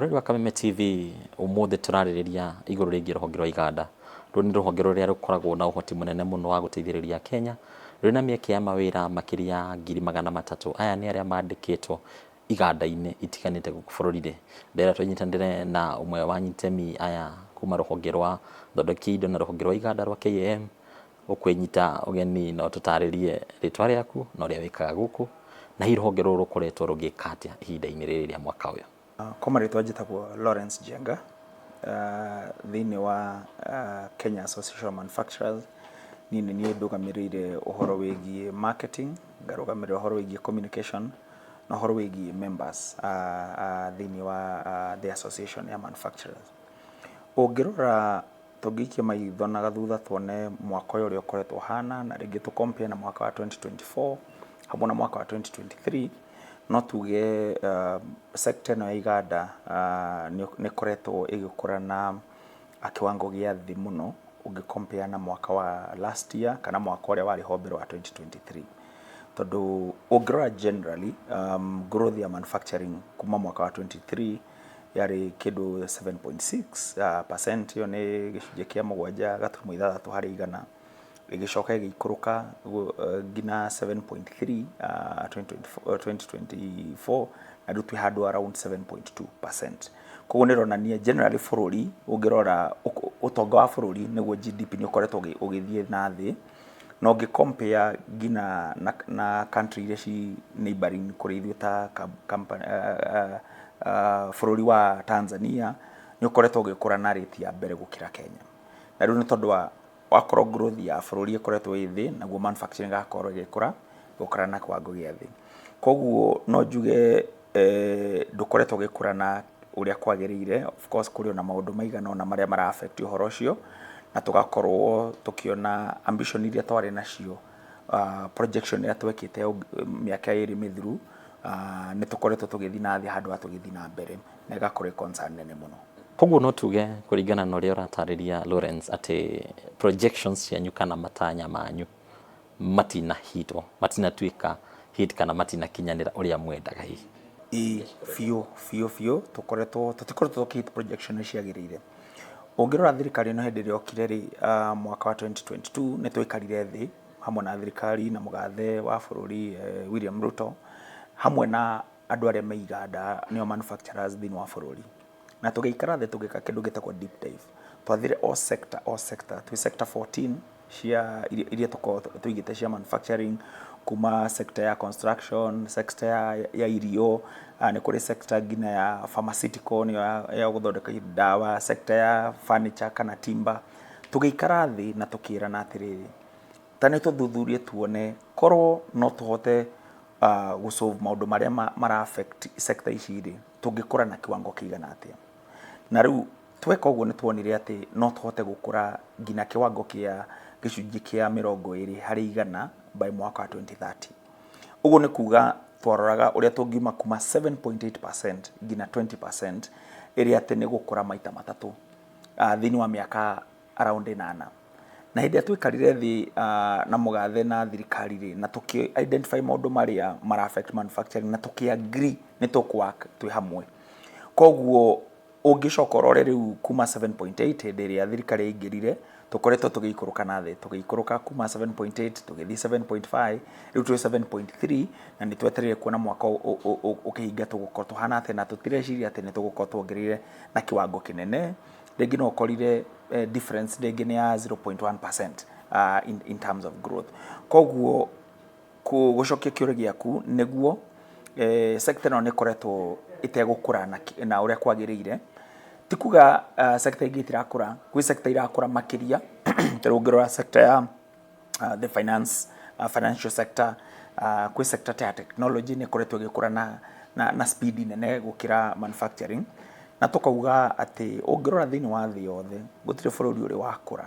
Rũrĩrĩ rwa Kameme TV ũmũthĩ tũrarĩrĩria igũrũ rĩgiĩ rũhonge rwa iganda. Rũrũ nĩ rũhonge rũrĩa rũkoragwo na ũhoti mũnene mũno wa gũteithĩrĩria Kenya. Rũrĩ na mĩeke ya mawĩra makĩria ya 300,000. Aya nĩ arĩa mandĩkĩtwo iganda-inĩ itiganĩte gũkũ bũrũri-inĩ. Ndĩrenda tũnyitanĩre na ũmwe wa anyitemi aya kuma rũhonge rwa thondeki indo na rũhonge rwa iganda rwa KAM. Ũkwĩnyita ũgeni na ũtũtarĩrie rĩtwa rĩaku na ũrĩa wĩkaga gũkũ, na hihi rũhonge rũrũ rũkoretwo rũgĩka atĩa ihinda-inĩ rĩrĩ rĩa mwaka ũyũ. Kwa marĩtwa njĩtagwo Lawrence Njenga, thĩinĩ wa Kenya Association of Manufacturers. Niĩ nĩ niĩ ndũgamĩrĩire ũhoro wĩgiĩ marketing, ngarũgamĩrĩra ũhoro wĩgiĩ communication na ũhoro wĩgiĩ members thĩinĩ wa the association ya manufacturers. Ũngĩrora tũngĩikia maitho na gathutha tuone mwaka ũyũ ũrĩa ũkoretwo ũhana na rĩngĩ tũ compare na mwaka wa 2024 hamwe na mwaka wa 2023, no tuge sector ĩno ya iganda nĩ koretwo ĩgĩkũra na kiwango gĩa thĩ mũno ũngĩ compare na mwaka wa last year kana mwaka ũrĩa warĩ ho mbere wa 2023. Tondũ ũngĩrora generally growth ya manufacturing kuma mwaka wa 23 yarĩ kĩndũ 7.6%, iyo nĩ gĩcunjĩ kĩa 7.6 harĩ igana, ĩgĩcoka ĩgĩikũrũka nginya 7.3 2024 na rĩu twĩ handũ around 7.2%. Koguo nĩ ronania generally bũrũri ũngĩrora ũtonga wa bũrũri nĩguo GDP nĩ ũkoretwo ũgĩthiĩ na thĩ, na ũngĩ compare nginya na country iria ci neighboring kũrĩ ithuĩ ta bũrũri wa Tanzania nĩ ũkoretwo ũgĩkũra na rate ya mbere gũkĩra Kenya. Na rĩu nĩ tondũ wa wakorwo growth ya bũrũri ĩkoretwo ĩ thĩ, naguo manufacturing agakorwo gũkũra na kiwango gĩa thĩ. Koguo no njuge ndũkoretwo ũgĩkũra na ũrĩa kwagĩrĩire. Of course kũrĩ na maũndũ maigana ona marĩa mara affect ũhoro ũcio, na tũgakorwo tũkĩona ambition iria twarĩ nacio, projection ĩrĩa twekĩte mĩaka ĩrĩ mĩthiru, nĩ tũkoretwo tũgĩthiĩ na thĩ handũ ha tũgĩthiĩ na mbere, na ĩgakorwo concern nene mũno. Koguo no tuge kũringana na ũrĩa ũratarĩria Lawrence atĩ projections cianyu kana matanya manyu matinahitwo, matinatuĩka hit kana matinakinyanĩra ũrĩa mwendaga hihi? Biũ tũtikoretwo tũkĩhit projection ciagĩrĩire. Ũngĩrora thirikari ĩno hĩndĩ ĩrĩa yokire rĩ, mwaka wa 2022 nĩ twaikarire thĩ hamwe na thirikari na mũgathe wa bũrũri William Ruto hamwe na andũ arĩa me iganda nĩo manufacturers thĩinĩ wa bũrũri, na tũgĩikara thĩ tũgĩka kĩndũ gĩtagwo deep dive. Twathire all sector twĩ sector 14 cia iria tũigĩte cia manufacturing, kuma sector ya construction, sector ya irio, nĩ kũrĩ sector nginya ya pharmaceutical nĩyo ya gũthondeka dawa, sector ya furniture kana timber. Tũgĩikara thĩ na tũkĩrana atĩrĩrĩ, ta nĩ tũthuthurie tuone korwo no tũhote gũsolve maũndũ marĩa mara affect sector ici rĩ, tũngĩkũra na kiwango kĩigana atĩa. Na rĩu tweka ũguo nĩ tuonire atĩ no tũhote gũkũra nginya kiwango kĩa gĩcunjĩ kĩa 20 harĩ igana by mwaka wa 2030. Ũguo nĩ kuga twaroraga ũrĩa tũngiuma kuma 7.8% nginya 20%, ĩrĩa atĩ nĩ gũkũra maita matatũ thĩinĩ wa mĩaka around 8. Na hĩndĩ ĩrĩa twĩkarire thĩ na mũgathe na thirikari rĩ, na tũkĩ identify maũndũ marĩa mara affect manufacturing na tũkĩ agree nĩ tũkũwork twĩ hamwe. Koguo ũngĩcoka ũrore rĩu kuma 7.8 hĩndĩ ĩrĩa thirikari yaingĩrire, tũkoretwo tũgĩikũrũka na thĩ, tũgĩikũrũka kuma 7.8 tũgĩthiĩ 7.5, rĩu twĩ 7.3, na nĩ twetereire kuona mwaka ũkĩhinga tũgũkorwo tũhana atĩ, na tũtireciria atĩ nĩ tũgũkorwo tuongereire na kiwango kĩnene. Rĩngĩ no ũkorire difference rĩngĩ nĩ ya 0.1% in terms of growth. Koguo gũcokia kĩũria gĩaku nĩguo sector ĩno nĩ ĩkoretwo ĩtegũkũra na ũrĩa kwagĩrĩire. Ti kuga sector ingĩ itirakũra, kwĩ sector irakũra makĩria. Tondũ ũngĩrora sector ya the financial sector, kwĩ sector ya technology nĩ ĩkoretwo ĩgĩkũra na speed nene gũkĩra manufacturing. Na tũkauga atĩ ũngĩrora thĩinĩ wa thĩ yothe gũtirĩ bũrũri ũrĩ wakũra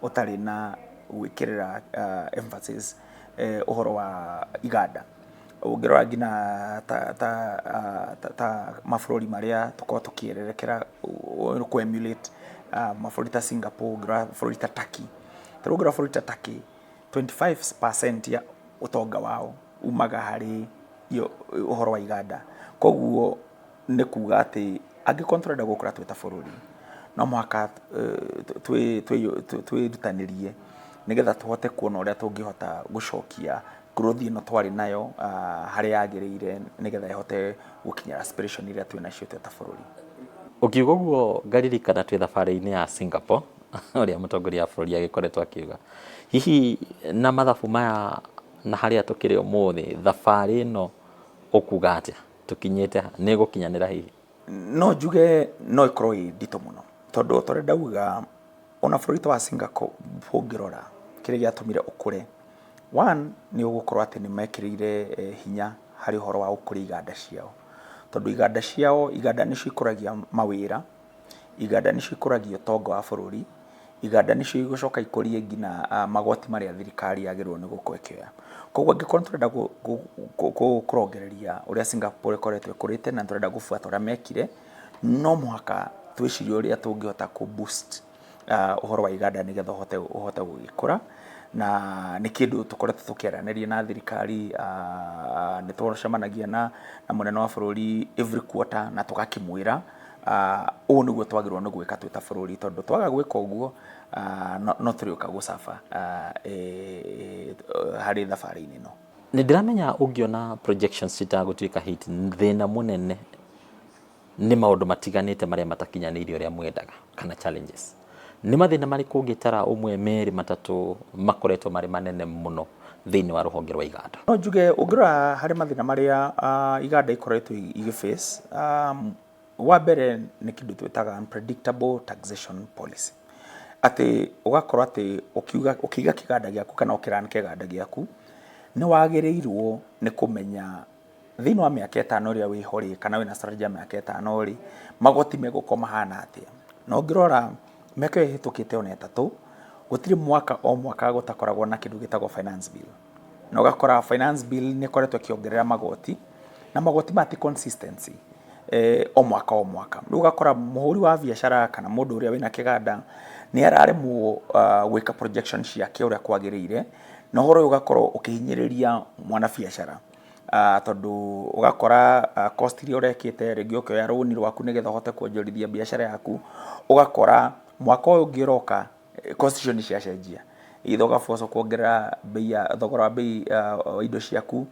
ũtarĩ na gwĩkĩrĩra emphasis ũhoro wa iganda. Ũngĩrora nginya ta mabũrũri marĩa tũkoragwo tũkĩererekera kũ emulate, mabũrũri ta Singapore, ũngĩrora bũrũri ta Turkey. Ta ũngĩrora bũrũri ta Turkey 25% ya ũtonga wao umaga harĩ ũhoro wa iganda. Koguo nĩ kuga atĩ angĩkorwo tũrenda gũkũra twĩ ta bũrũri no mũhaka twĩrutanĩrie nĩgetha tũhote kuona ũrĩa tũngĩhota gũcokia growth ĩno twarĩ nayo harĩa yagĩrĩire nĩgetha ĩhote gũkinya aspiration iria twĩ nacio twĩ ta bũrũri. Ũkiuga ũguo ngaririkana twĩ thabarĩ-inĩ ya Singapore ũrĩa mũtongoria wa bũrũri agĩkoretwo akiuga. Hihi na mathabu maya na harĩa tũkĩrĩ ũmũthĩ thabarĩ ĩno ũkuga atĩa tũkinyĩte nĩ gũkinyanĩra hihi? No njuge no ĩkorwo ĩ nditũ mũno tondũ tondũ ndauga ona bũrũri wa Singapore ũngĩrora kĩrĩa gĩatũmire ũkũre, one nĩ ũgũkorwo atĩ nĩ mekĩrĩire hinya harĩ ũhoro wa gũkũria iganda ciao, tondũ iganda nĩcio ikũragia mawĩra, iganda nĩcio ikũragia ũtonga wa bũrũri, iganda nĩcio igũcoka ikũrie nginya magoti marĩa thirikari yagĩrĩirwo nĩ gũkorwo ĩkĩoya. Koguo angĩkorwo tũrenda kũrongereria ũrĩa Singapore ĩkoretwo ĩkũrĩte na tũrenda gũbuata ũrĩa mekire, no mũhaka twĩcirie ũrĩa tũngĩhota boost ũhoro wa iganda nĩgetha ũhote gũgĩkũra, na nĩ kĩndũ tũkoretwo tũkĩaranĩria na thirikari, nĩ tũcemanagia na mũnene wa bũrũri every quarter na tũgakĩmwĩra ũũ nĩguo twagĩrĩirwo nĩ gwĩka twĩ ta bũrũri, tondũ twaga gwĩka ũguo no tũrĩũka gũcaba harĩ thabarĩ-inĩ ĩno. Nĩ ndĩramenya ũngĩona projections citagũtuĩka hit, thĩna mũnene nĩ maũndũ matiganĩte marĩa matakinyanĩirio ũrĩa mwendaga kana challenges. Nĩ mathĩna marĩkũ ũngĩtara ũmwe merĩ matatũ makoretwo marĩ manene mũno thĩinĩ wa rũhonge rwa iganda? No njuge ũngĩrora harĩ mathĩna marĩa iganda ikoretwo igĩface, wa mbere nĩ kĩndũ twĩtaga unpredictable taxation policy. Atĩ ũgakorwo atĩ ũkĩiga kĩganda gĩaku kana ũkĩrun kĩganda gĩaku nĩ wagĩrĩirwo nĩ kũmenya thĩinĩ wa mĩaka 5 ĩrĩa wĩho rĩ kana wĩna strategy ya mĩaka 5 rĩ magoti megũkorwo mahana atĩa. Na ũngĩrora mĩaka ĩyo ĩhĩtũkĩte ona 3 gũtirĩ mwaka o mwaka gũtakoragwo na kĩndũ gĩtagwo finance bill, na ũgakora finance bill nĩ ĩkoretwo ĩkĩongerera magoti na magoti mati consistency o mwaka. Rĩu ũgakora mũhũri wa biacara kana mũndũ ũrĩa wĩna kĩganda nĩ araremwo gwĩka projection ciake ũrĩa kwagĩrĩire, na ũhoro ũyũ ũgakorwo ũkĩhinyĩrĩria mwana biacara, tondũ ũgakora cost iria ũrekĩte rĩngĩ ũkĩoya rũni rwaku nĩgetha ũhote kuonjorithia biacara yaku, ũgakora mwaka ũyũ ũngĩ ũroka cost icio nĩ ciacenjia, either ũgaboco kuongerera thogora wa bei wa indo ciaku,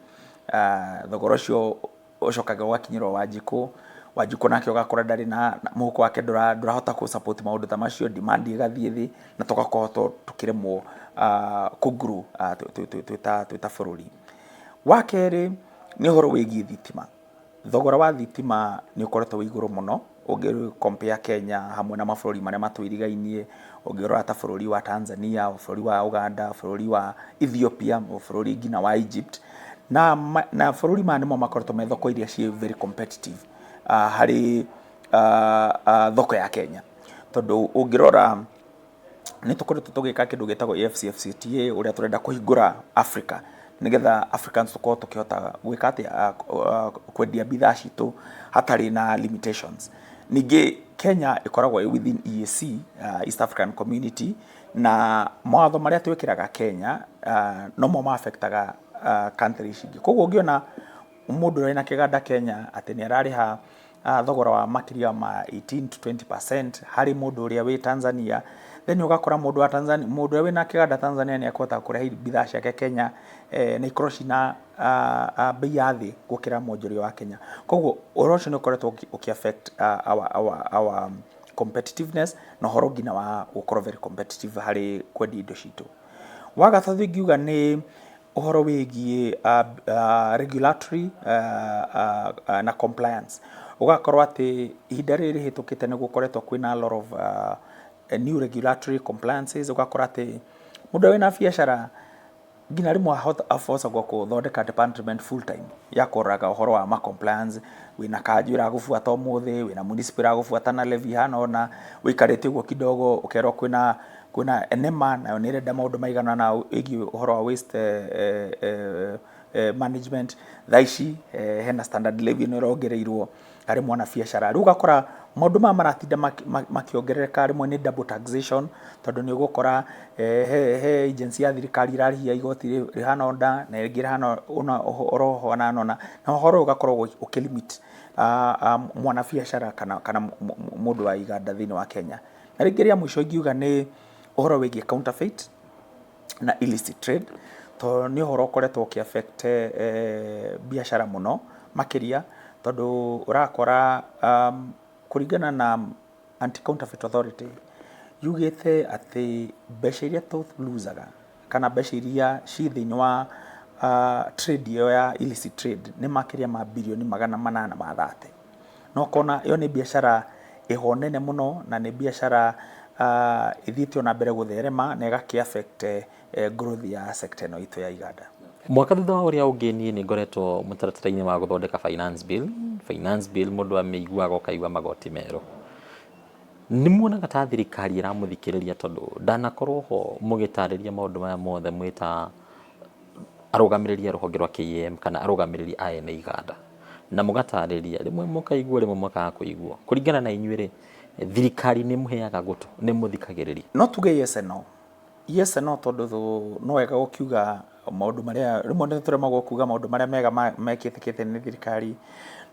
thogora ũcio ũcokaga ũgakinyĩrwo Wanjikũ nake ũgakora ndarĩ na mũhuko wake ndũrahota ku support maũndũ ta macio, demand ĩgathiĩ thĩ na tũgakorwo tũkĩremwo kũgrow twĩ ta bũrũri. Wa kerĩ nĩ ũhoro wĩgiĩ thitima. Thogora wa thitima nĩ ũkoretwo wĩ igũrũ mũno ũngĩ compare Kenya hamwe na mabũrũri marĩa matũirigainie, ũngĩrora ta bũrũri wa Tanzania, bũrũri wa Uganda, bũrũri wa Ethiopia, bũrũri nginya wa Egypt, na bũrũri maya nĩmo makoretwo me thoko iria ciĩ very competitive harĩ thoko ya Kenya, tondũ ũngĩrora nĩ tũkoretwo tũgĩka kĩndũ gĩtagwo AfCFTA ũrĩa tũrenda kũhingũra Africa nĩgetha Africans tũkorwo tũkĩhota gwĩka atĩ kwendia bidhaa citũ hatarĩ na limitations. Ningĩ Kenya ĩkoragwo within EAC, East African Community, na mawatho marĩa twĩkĩraga Kenya no mo ma-affectaga countries ingĩ. Koguo ũngĩona mũndũ ũrĩa wĩna kĩganda Kenya atĩ nĩ ararĩha thogora wa makĩria ma 18 to 20% harĩ mũndũ ũrĩa wĩ Tanzania, then ũgakora mũndũ ũrĩa wĩna kĩganda Tanzania nĩ akũhota kũrehe bidhaa ciake Kenya na ikorwo cina bei ya thĩ gũkĩra mwonjoria wa Kenya. Koguo ũhoro ũcio nĩ ũkoretwo ũkĩ-affect our competitiveness na ũhoro nginya wa gũkorwo very competitive harĩ kwendia indo citũ. Wa gatatũ ingiuga nĩ ũhoro wĩgiĩ regulatory na compliance. Ũgakorwo atĩ ihinda rĩrĩ rĩhĩtũkĩte nĩ gũkoretwo kwĩna a lot of new regulatory compliances. Ũgakora atĩ mũndũ wĩna biacara nginya rĩmwe abocagwo gũthondeka department full time ya kũroraga ũhoro wa ma-compliance. Wĩna kanjũ ĩragũbuata ũmũthĩ, wĩna municipal ĩragũbuata na levy hana ona, wĩikarĩte ũguo kidogo ũkerwo kwĩna NEMA nayo nĩ ĩrenda maũndũ maigana na ĩgiĩ ũhoro wa waste management. Thaa ici hena standard levy nĩ ĩrongereirwo harĩ mwana biacara. Rĩu ũgakora maũndũ maya maratinda makĩongerereka, rĩmwe nĩ double taxation, tondũ nĩ ũgũkora he agency ya thirikari irarĩhia igoti rĩhana onda na ĩngĩ rĩhana oroho na ũhoro ũgakorwo ũkĩlimit mwanabiacara kana mũndũ wa iganda thĩinĩ wa Kenya. Na rĩngĩ rĩa mũico ingiuga nĩ ũhoro wĩgiĩ counterfeit na illicit trade, to nĩ ũhoro ũkoretwo ũkĩ-affect biacara mũno makĩria, tondũ ũrakora kũringana na Anti-Counterfeit Authority yugĩte atĩ mbeca iria tũluzaga kana mbeca iria ci thĩinĩ wa trade ĩyo ya illicit trade nĩ makĩria ma birioni 830. No ũkona ĩyo nĩ biacara ĩho nene mũno na nĩ biacara ithiĩte ona mbere gũtherema na ĩgakĩ-affect growth ya sector ĩno itũ ya iganda. Mwaka thutha wa ũrĩa ũngĩ niĩ nĩ ngoretwo mũtaratara-inĩ wa gũthondeka finance bill mũndũ amĩiguaga ũkaigua magoti merũ. Nĩ muonaga ta thirikari ĩramũthikĩrĩria, tondũ ndanakorwo ho mũgĩtarĩria maũndũ maya mothe mwĩta arũgamĩrĩri a rũhonge rwa KEM kana arũgamĩrĩri aya nĩ iganda, na mũgatarĩria rĩmwe mũkaigua rĩmwe mũkaga kũigua. Kũringana na inyuĩ thirikari nĩ mũheaga gũtũ, nĩ mũthikagĩrĩria? No tuge yes and no. Yes and no, tondũ no wega gũkiuga maũndũ marĩa rĩmwe nĩ tũremagwo kuga maũndũ marĩa mega mekĩtĩkĩte nĩ thirikari,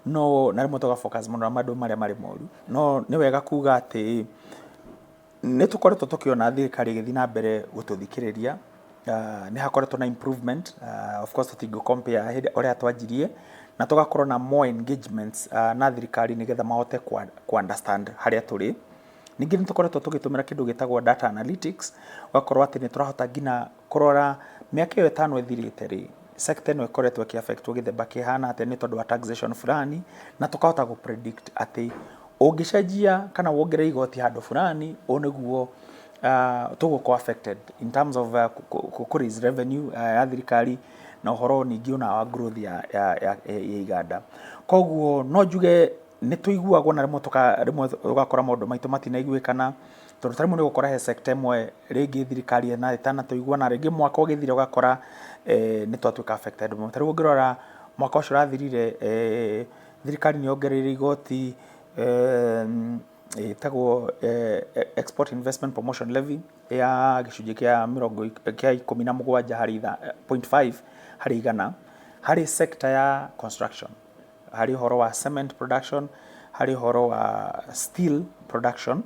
no na rĩmwe tũga-focus mũno na maũndũ marĩa marĩ moru. No nĩ wega kuga atĩ nĩ tũkoretwo tũkĩona thirikari ĩgĩthiĩ na mbere gũtũthikĩrĩria. Nĩ hakoretwo na improvement, of course tũtingĩ-compare ũrĩa twanjirie, na tũgakorwo na more engagements na thirikari nĩgetha mahote ku-understand harĩa tũrĩ. Ningĩ nĩ tũkoretwo tũgĩtũmĩra kĩndũ gĩtagwo data analytics, ũgakorwo atĩ nĩ tũrahota nginya kũrora mĩaka ĩyo 5 ĩthirĩte sector ĩno ĩkoretwo ĩkĩ-affectwo gĩthemba kĩhana atĩa nĩ tondũ wa taxation fulani, na tũkahota gũ-predict atĩ ũngĩcenjia kana wongerere igoti handũ fulani, ũũ nĩguo tũgũkorwo affected in terms of raise revenue ya thirikari na ũhoro ningĩ ona wa growth ya iganda. Koguo no njuge nĩ tũiguagwo na rĩmwe ũgakora maũndũ maitũ matinaiguĩkana, tondũ ta rĩmwe nĩ ũgũkora he sector ĩmwe rĩngĩ thirikari na ĩtanatũigua, na rĩngĩ mwaka ũgĩthira ũgakora nĩ twatuĩka affected. Ta rĩu ũngĩrora mwaka ũcio ũrathirire thirikari nĩ yongereire igoti ĩtagwo Export Investment Promotion Levy ya gĩcunjĩ kĩa 17 harĩ 0.5 harĩ igana harĩ sector ya construction, harĩ ũhoro wa cement production, harĩ ũhoro wa steel production.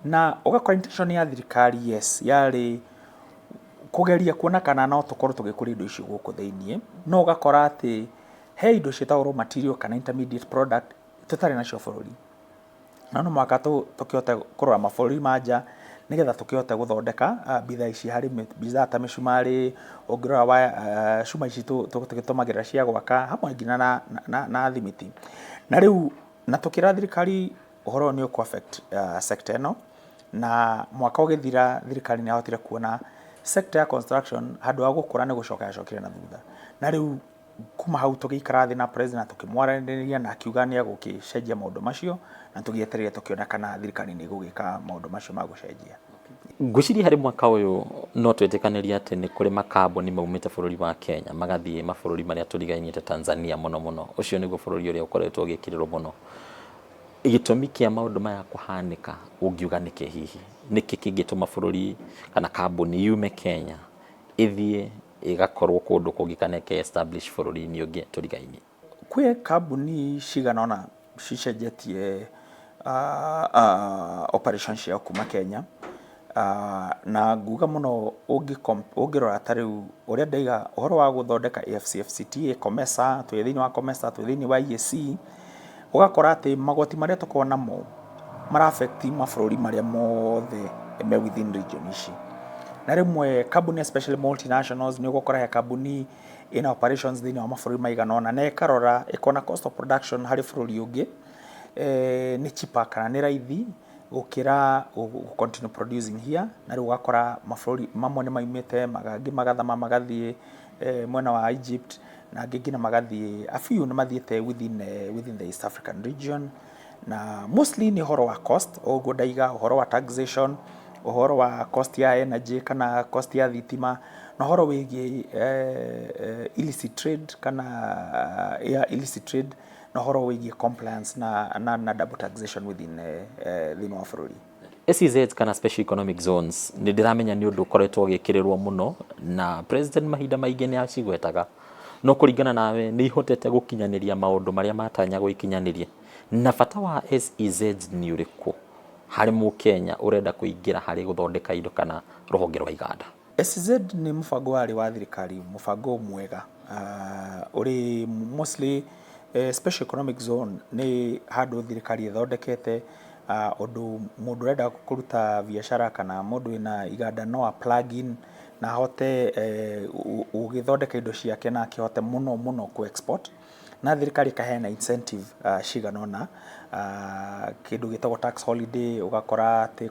Na ũgakora intention ya thirikari yes yarĩ kũgeria kuona kana no tũkorwo tũgĩkũria indo icio gũkũ thĩinĩ, no ũgakora atĩ he indo ciĩtagwo raw material kana intermediate product tũtarĩ nacio bũrũri, na no mũhaka tũkĩhote kũrora mabũrũri ma nja nĩgetha tũkĩhote gũthondeka bidhaa ici, harĩ bidhaa ta mĩcumarĩ, ũngĩrora cuma ici tũgĩtũmagĩra cia gwaka hamwe nginya na thimiti. Na rĩu na tũkĩra thirikari ũhoro nĩ ũkũ-affect sector ĩno, na mwaka ũgĩthira thirikari nĩ yahotire kuona sector ya construction handũ wa gũkũra nĩ gũcoka yacokire na thutha. Na rĩu kuma hau tũgĩikara thĩ na president tũkĩmwaranĩria na akiuga nĩ egũgĩcenjia maũndũ macio, na tũgĩetereire tũkĩona kana thirikari nĩ ĩgũgĩka maũndũ macio ma gũcenjia. Ngwĩciria harĩ mwaka ũyũ no twĩtĩkanĩrie atĩ nĩ kũrĩ makambuni maumĩte bũrũri wa Kenya magathiĩ mabũrũri marĩa tũrigainie ta Tanzania mũno. Ũcio nĩguo bũrũri ũrĩa ũkoretwo ũgĩkĩrĩrwo mũno. Gĩtũmi kĩa maũndũ maya kũhanĩka ũngiuga nĩkĩ hihi? Nĩkĩ kĩngĩtũma bũrũri kana kambuni yume Kenya ĩthiĩ ĩgakorwo kũndũ kũngĩ kana ĩke-establish bũrũri-inĩ ũngĩ tũrigainie? Kwĩ kambuni cigana ona cicenjetie operations ciao kuma Kenya, na nguga mũno ũngĩrora ta rĩu ũrĩa ndaiga ũhoro wa gũthondeka AfCFTA, COMESA, twĩ thĩinĩ wa COMESA, twĩ thĩinĩ wa EAC, ũgakora atĩ magoti marĩa tũkoragwo namo mara-affect mabũrũri marĩa mothe me within region ici. Na rĩmwe kambuni especially multinationals nĩ ũgũkora he kambuni ina operations thĩinĩ wa mabũrũri maigana ũna, na ĩkarora ĩkona cost of production harĩ bũrũri ũngĩ nĩ cheaper kana nĩ raithi gũkĩra continue producing here. Na rĩu ũgakora mabũrũri mamwe nĩ maumĩte magangĩ magathama magathiĩ mwena wa Egypt, na angĩ nginya magathiĩ a few nĩ mathiĩte within the East African region. Na mostly nĩ ũhoro wa cost, ũguo ndaiga ũhoro wa taxation, ũhoro wa cost ya energy kana cost ya thitima, na ũhoro wĩgiĩ illicit trade kana illicit trade, na ũhoro wĩgiĩ compliance na double taxation within thĩinĩ wa bũrũri. SEZ kana special economic zones nĩ ndĩramenya nĩ ũndũ ũkoretwo ũgĩkĩrĩrwo mũno, na president mahinda maingĩ nĩ acigwetaga no kũringana nawe nĩ ihotete gũkinyanĩria maũndũ marĩa matanya gũikinyanĩria, na bata wa SEZ nĩ ũrĩkũ harĩ Mũkenya ũrenda kũingĩra harĩ gũthondeka indo kana rũhonge rwa iganda? SEZ nĩ mũbango warĩ wa thirikari, mũbango mwega ũrĩ mostly special economic zone. Nĩ handũ thirikari ĩthondekete ũndũ mũndũ ũrenda kũruta biacara kana mũndũ wĩna iganda no a plug in na ahote ũgĩthondeka indo ciake na akĩhote mũno ku export, na thirikari ĩkaheana incentive cigana ũna, kĩndũ gĩtagwo tax holiday, ũgakora atĩ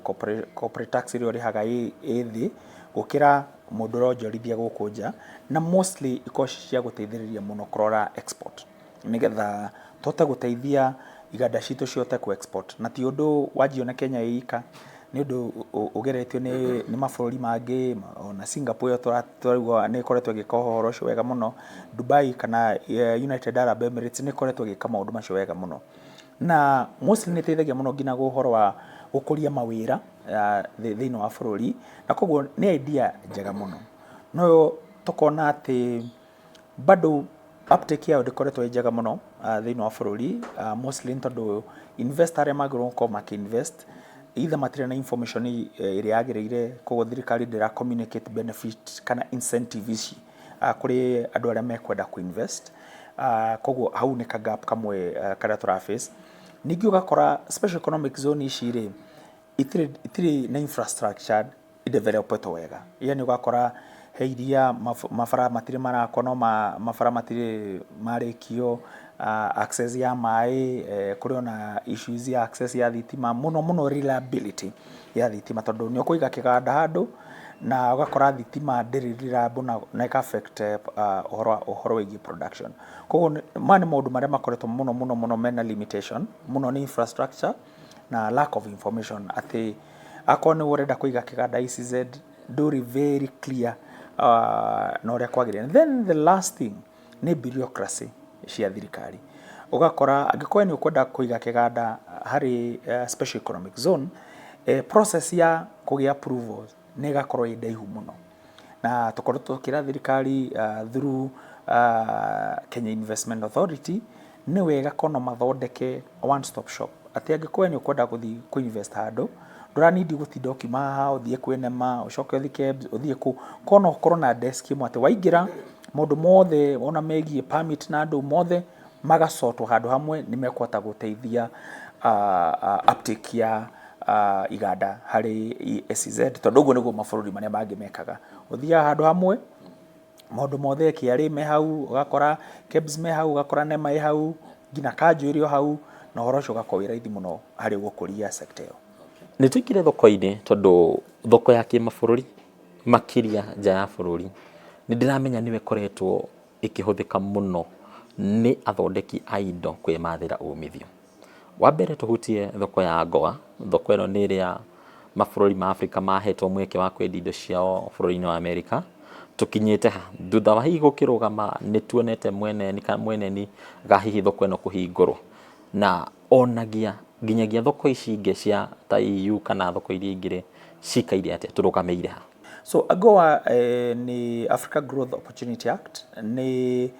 corporate tax ĩrĩa ũrĩhaga ĩ thĩ gũkĩra mũndũ ũronjorithia gũkũ nja, na mostly ikoragwo cia gũteithĩrĩria mũno kũrora export, nĩgetha tũhote gũteithia iganda citũ cihote ku export, na ti ũndũ wanjio na Kenya ĩika, nĩ ũndũ ũgeretio nĩ mabũrũri mangĩ, ona Singapore tũraigua nĩ ĩkoretwo ĩgĩka ũhoro ũcio wega mũno, Dubai kana United Arab Emirates nĩ ĩkoretwo ĩgĩka maũndũ macio wega mũno, na mostly nĩ ĩteithagia mũno nginya ũhoro wa gũkũria mawĩra thĩinĩ wa bũrũri, na koguo nĩ idea njega mũno. No tũkona atĩ bado uptake yao ndĩkoretwo ĩ njega mũno thĩinĩ wa bũrũri, mostly nĩ tondũ investor arĩa magĩrĩirwo gũkorwo makĩinvest either matirĩ na information ĩrĩa yagĩrĩire, koguo thirikari ndĩra communicate benefit kana incentive ici kũrĩ andũ arĩa mekwenda kuinvest, koguo hau nĩ ka gap kamwe karĩa tũraface. Ningĩ ũgakora special economic zone ici rĩ itirĩ na infrastructure developetwo wega, yani ũgakora he iria mabara matirĩ marakwo, no mabara matirĩ marĩkio, access ya maĩ, kũrĩ ona issues ya access ya thitima, mũno reliability ya thitima, tondũ nĩ ũkũiga kĩganda handũ na ũgakora thitima ndĩrĩ reliable na ĩka affect ũhoro wĩgiĩ production. Koguo maya nĩ maũndũ marĩa makoretwo mũno mena limitation mũno, nĩ infrastructure na lack of information, atĩ akorwo nĩ ũrenda kũiga kĩganda SEZ ndũrĩ very clear na ũrĩa kwagĩrĩire. Then the last thing nĩ bureaucracy cia thirikari. Ũgakora angĩkorwo nĩ ũkwenda kũiga kĩganda harĩ special economic zone, process ya kũgĩa approvals nĩ ĩgakorwo ĩ ndaihu mũno, na tũkoretwo tũkĩra thirikari through Kenya Investment Authority nĩ wega kono mathondeke one stop shop, atĩ angĩkorwo nĩ ũkwenda gũthiĩ kuinvest handũ ndũranidi gũtinda ũkiuma haha ũthiĩ kwĩnema ũcoke ũthiĩ KEBS ũthiĩ kũ, kono ũkorwo na desk ĩmwe atĩ waingĩra maũndũ mothe ona megiĩ permit na andũ mothe magacotwo handũ hamwe, nĩ mekũhota gũteithia uptake ya iganda harĩ SEZ, tondũ ũguo nĩguo mabũrũri marĩa mangĩ mekaga, ũthiaga handũ hamwe maũndũ mothe KRA me hau, ũgakora KEBS me hau, ũgakora NEMA ĩ hau, nginya kanjũ ĩrĩ o hau, na ũhoro ũcio ũgakorwo wĩ raithi mũno harĩ gũkũria sector ĩyo. Nĩ tũingĩre thoko-inĩ, tondũ thoko ya kĩmabũrũri makĩria nja ya bũrũri nĩ ndĩramenya nĩwe ĩkoretwo ĩkĩhũthĩka mũno nĩ athondeki a indo kwĩmathĩra umithio. Wa mbere tũhutie thoko ya AGOA. Thoko ĩno nĩ ĩrĩa mabũrũri ma Afrika mahetwo mweke wa kwendia indo ciao bũrũri-inĩ wa Amerika. Tũkinyĩte ha thutha wa hihi gũkĩrũgama nĩ tuonete mweneni ga hihi thoko ĩno kũhingũrwo, na onagia nginyagia thoko ici ingĩ cia ta EU kana thoko iria ingĩ cikaire atĩa, tũrũgamĩire ha? So AGOA ni Africa Growth Opportunity Act, ni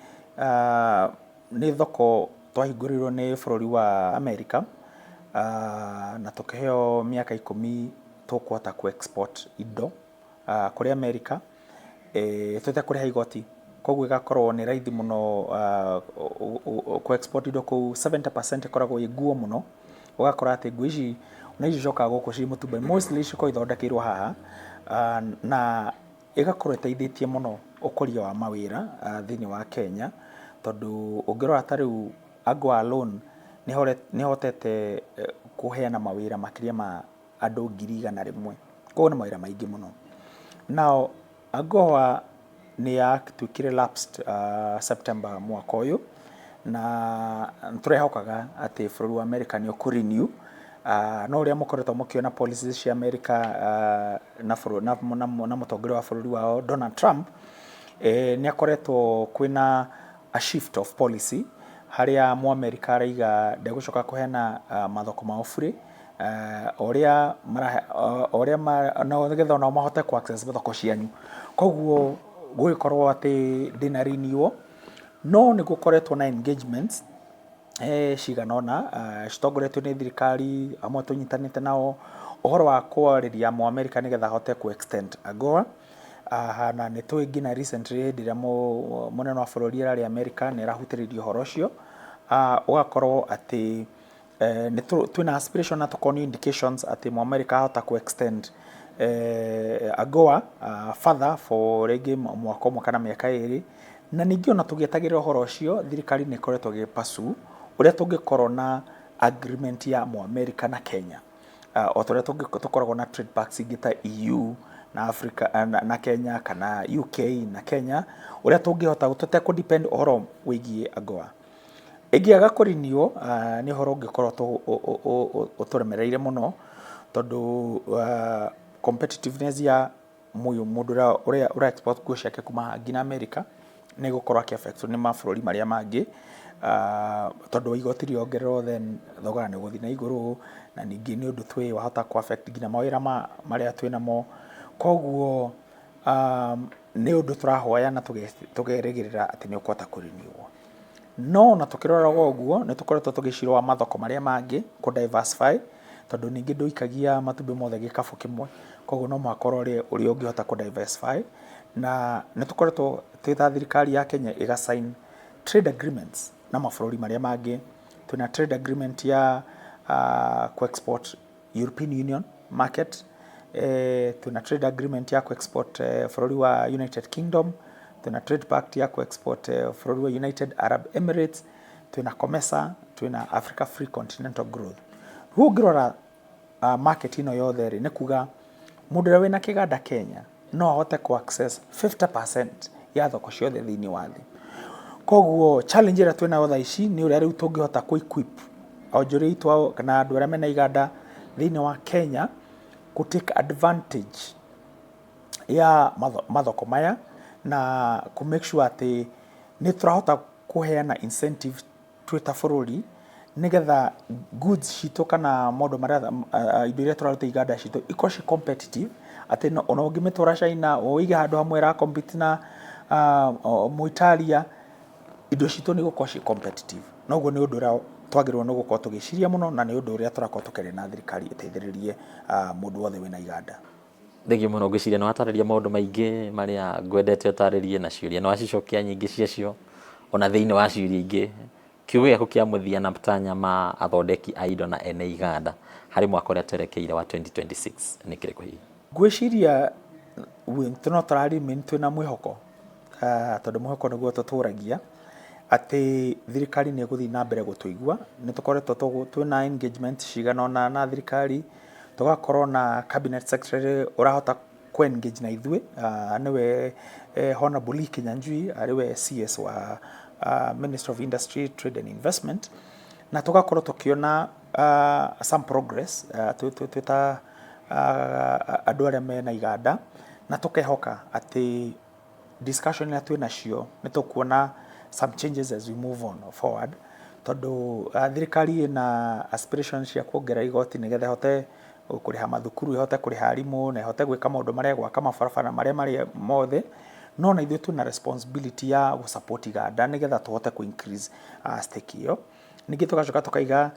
thoko twahingũrirwo nĩ bũrũri wa Amerika, na tũkĩheo mĩaka 10 tũkũhota ku export indo kũrĩ Amerika tũtekũrĩha igoti, koguo ĩgakorwo nĩ raithi mũno ku export indo kũu. 70% ĩkoragwo ĩ nguo mũno, ũgakora atĩ nguo ici na ici cokaga gũkũ ci mũtumba mostly cikoragwo ithondekeirwo haha, na ĩgakorwo ĩteithĩtie mũno ũkũria wa mawĩra thĩinĩ wa Kenya, tondũ ũngĩrora ta rĩu AGOA alone nĩ hotete kũheana mawĩra makĩria ma andũ 100,000, koguo nĩ mawĩra maingĩ mũno. Now AGOA nĩ yatuĩkire lapsed September mwaka ũyũ, na tũrehokaga atĩ bũrũri wa America nĩ ũkũrenew, no ũrĩa mũkoretwo mũkĩona policies cia America na mũtongoria wa bũrũri wao Donald Trump, nĩ akoretwo kwĩna a shift of policy harĩa Mũamerika araiga ndegũcoka kũheana mathoko mao free, ũrĩa nĩgetha onao mahote ku access thoko cianyu. Koguo gũgĩkorwo atĩ ndĩna renewal no nĩ gũkoretwo na engagements ciganona citongoretio nĩ thirikari amwe tũnyitanĩte nao ũhoro wa kwarĩria Mũamerika nĩgetha ahote ku extend AGOA. Na nĩ tũĩ nginya recently hĩndĩ ĩrĩa mũnene wa bũrũri ararĩ Amerika nĩ arahutĩrĩria ũhoro ũcio, ũgakorwo atĩ twĩna aspiration na tũkonio indications atĩ Mũamerika ahota ku extend AGOA further for rĩngĩ mwaka ũmwe kana mĩaka ĩrĩ. Na ningĩ ona tũgĩetagĩrĩra ũhoro ũcio thirikari nĩ ĩkoretwo ĩgĩpursue ũrĩa tũngĩkorwo na agreement ya Mũamerika na Kenya, o tũrĩa tũkoragwo na trade pacts ingĩ ta EU na Africa na Kenya kana UK na Kenya, ũrĩa tũngĩhota tũtekũ depend ũhoro wĩgiĩ AGOA. Ĩngĩaga kũrinio nĩ ũhoro ũngĩkorwo ũtũremereire mũno, tondũ competitiveness ya mũndũ ũrĩa export nguo ciake kuma nginya America nĩ gũkorwo akĩ-affect nĩ mabũrũri marĩa mangĩ, tondũ igoti rĩongererwo then thogora nĩ gũthiĩ na igũrũ, na ningĩ nĩ ũndũ twĩ wahota ku-affect nginya mawĩra marĩa twĩnamo. Koguo nĩ ũndũ tũrahoya na tũgerĩgĩrĩra atĩ nĩ ũkũhota kũriniwo. No na tũkĩroraga ũguo nĩ tũkoretwo tũgĩcirwa mathoko marĩa mangĩ ku diversify, tondũ ningĩ ndũikagia matumbĩ mothe gĩkabũ kĩmwe, koguo no makorwo ũrĩa ũngĩhota ku diversify. Na nĩ tũkoretwo twĩta thirikari ya Kenya ĩga-sign trade agreements na mabũrũri marĩa mangĩ. Twĩna trade agreement ya ku-export European Union market, twĩna trade agreement ya ku-export bũrũri wa United Kingdom, twĩna trade pact ya ku-export bũrũri wa United Arab Emirates, twĩna COMESA, twĩna Africa Free Continental Growth. Rĩu ũngĩrora market ĩno yothe nĩ kuga mũndũ ũrĩa wĩna kĩganda Kenya no ahote ku-access 50% ya thoko ciothe thĩinĩ wa thĩ. Koguo challenge ĩrĩa twĩnayo thaa ici nĩ ũrĩa rĩu tũngĩhota ku-equip onjoria itũ kana andũ arĩa mena iganda thĩinĩ wa Kenya ku take advantage ya mathoko maya, na ku make sure atĩ nĩ tũrahota kũheana incentive twĩ ta bũrũri nĩgetha goods citũ kana maũndũ marĩa indo iria tũraruta iganda citũ ikorwo ci competitive, atĩ ona ũngĩmĩtwara China ũige handũ hamwe ra compete na Mũitalia, indo citũ nĩ gũkorwo ci competitive. Noguo nĩ ũndũ ũrĩa twagĩrĩirwo nĩ gũkorwo tũgĩciria mũno, na nĩ ũndũ ũrĩa tũrakorwo tũkĩaria na thirikari ĩteithĩrĩrie mũndũ wothe wĩna iganda. Thengio mũno, ngwĩciria nĩ watarĩria maũndũ maingĩ marĩa ngwendete ũtarĩrie, na ciũria nĩ wacicokia nyingĩ ciacio. Ona thĩinĩ wa ciũria ingĩ kiugo gĩaku kĩa mũthia na matanya ma athondeki a indo na ene iganda harĩ mwaka ũrĩa twerekeire wa 2026 nĩ kĩrĩkũ hihi? Ngwĩciria no tũrarĩmĩ twĩna mwĩhoko, tondũ mwĩhoko nĩguo tũtũragia atĩ thirikari nĩ ĩgũthiĩ na mbere gũtũigua. Nĩ tũkoretwo twĩna engagement cigana na thirikari, tũgakorwo na cabinet secretary ũrahota ku-engage na ithuĩ, nĩwe Honorable Lee Kinyanjui, arĩwe CS wa Ministry of Industry, Trade and Investment, na tũgakorwo tũkĩona some progress twĩta andũ arĩa mena iganda, na tũkehoka atĩ discussion ĩrĩa twĩnacio nĩ tũkuona some changes as we move on forward, tondũ thirikari ĩna aspirations cia kuongerera igoti nĩgetha ĩhote kũrĩha mathukuru, ĩhote kũrĩha arimũ, na ĩhote gwĩka maũndũ marĩa gwaka mabarabara marĩa mothe. No na ithuĩ twĩna responsibility ya gũ-support iganda nĩgetha tũhote ku-increase stake ĩyo. Ningĩ tũgacoka tũkaiga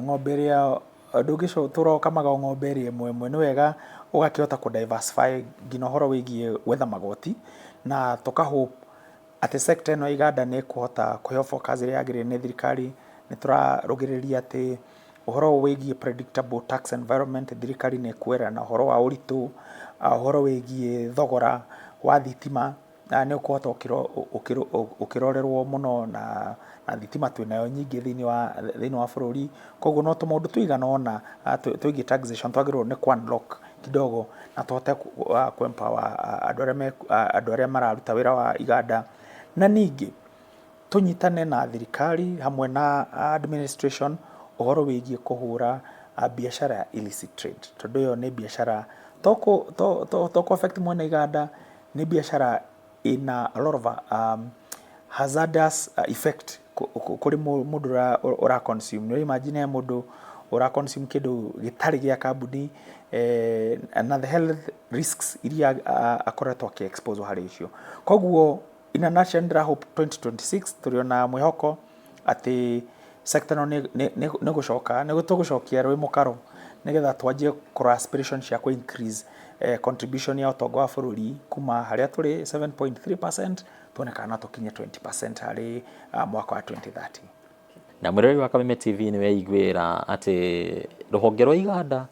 ng'ombe ĩrĩa ndũngĩtũra ũkamaga ng'ombe ĩrĩa ĩmwe, nĩ wega ũgakĩhota ku-diversify nginya ũhoro wĩgiĩ gwetha magoti, na tũka-hope atĩ sector ĩno ya iganda nĩ ĩkũhota kũheo focus ĩrĩa yagĩrĩire nĩ thirikari. Nĩ tũrarũgĩrĩria atĩ ũhoro wĩgiĩ predictable tax environment, thirikari nĩ ĩkwĩra na ũhoro wa ũritũ, ũhoro wĩgiĩ thogora wa thitima nĩ ũkũhota ũkĩrorerwo mũno, na thitima twĩnayo nyingĩ thĩinĩ wa bũrũri. Koguo no tũmaũndũ tũigana ũna twĩgiĩ taxation twagĩrĩirwo nĩ ku-unlock kidogo, na tũhote ku-empower andũ arĩa mararuta wĩra wa iganda. Na ningĩ tũnyitane na thirikari hamwe na administration ũhoro wĩgiĩ kũhũra biacara ya illicit trade, tondũ ĩyo nĩ biacara toko affect mwene iganda, nĩ biacara ina a lot of hazardous effect kũrĩ mũndũ ũra consume. Nĩ imagine mũndũ ũra consume kĩndũ gĩtarĩ gĩa kambuni, na the health risks iria akoretwo akĩ-expose harĩ icio. Koguo in a nutshell ndira hope 2026 turiona mwihoko ati sector no ne gucoka ne gutugucokia rwi mukaro nigetha twanjie kura aspiration cia ku increase contribution ya utongo wa bururi kuma haria turi 7.3% tuonekana tukinye 20% hari mwaka wa 2030. Na mwirori wa Kameme TV ni weiguira ati ruhonge rwa iganda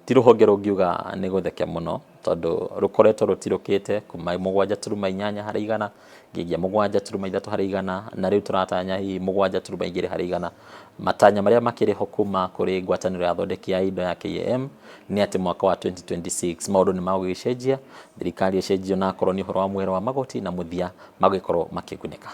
ti ruhonge rungiuga ni gutheke muno tondu rukoretwo rutirukite kuma 7.8 harĩ igana nginya 7.3 harĩ igana na riu turatanya hi 7.2 harĩ igana. Matanya maria makiriho kuma kuri ngwataniro ya thondeki ya indo ya KAM ni ati mwaka wa 2026 maundu ni magũgĩcenjia, thirikari icenjio na korwo ni uhoro wa mwero wa magoti na muthia magikorwo makigunika.